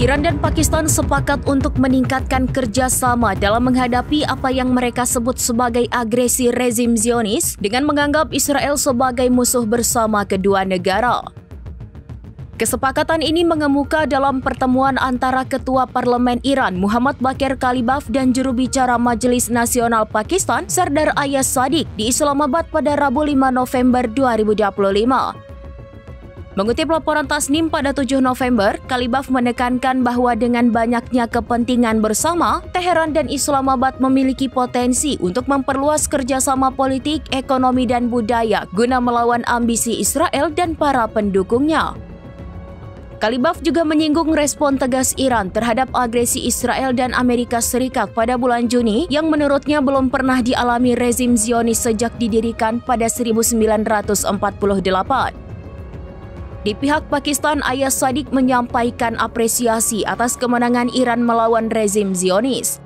Iran dan Pakistan sepakat untuk meningkatkan kerjasama dalam menghadapi apa yang mereka sebut sebagai agresi rezim Zionis dengan menganggap Israel sebagai musuh bersama kedua negara. Kesepakatan ini mengemuka dalam pertemuan antara Ketua Parlemen Iran Muhammad Baqir Kalibaf dan juru bicara Majelis Nasional Pakistan Sardar Ayaz Sadiq di Islamabad pada Rabu 5 November 2025. Mengutip laporan Tasnim pada 7 November, Kalibaf menekankan bahwa dengan banyaknya kepentingan bersama, Teheran dan Islamabad memiliki potensi untuk memperluas kerjasama politik, ekonomi, dan budaya guna melawan ambisi Israel dan para pendukungnya. Kalibaf juga menyinggung respon tegas Iran terhadap agresi Israel dan Amerika Serikat pada bulan Juni yang menurutnya belum pernah dialami rezim Zionis sejak didirikan pada 1948. Di pihak Pakistan, Ayaz Sadiq menyampaikan apresiasi atas kemenangan Iran melawan rezim Zionis.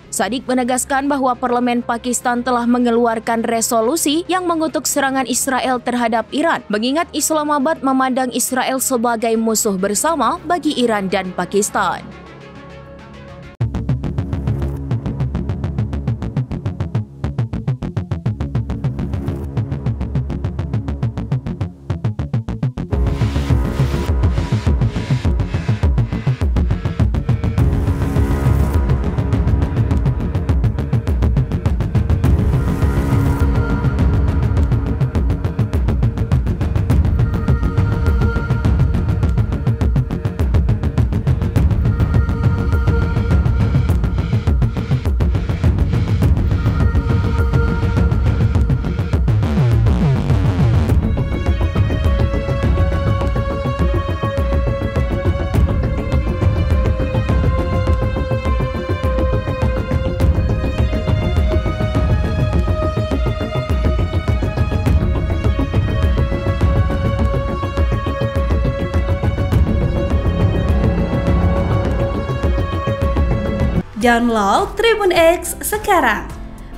Sadiq menegaskan bahwa parlemen Pakistan telah mengeluarkan resolusi yang mengutuk serangan Israel terhadap Iran, mengingat Islamabad memandang Israel sebagai musuh bersama bagi Iran dan Pakistan. Download Tribun X sekarang,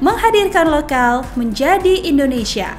menghadirkan lokal menjadi Indonesia.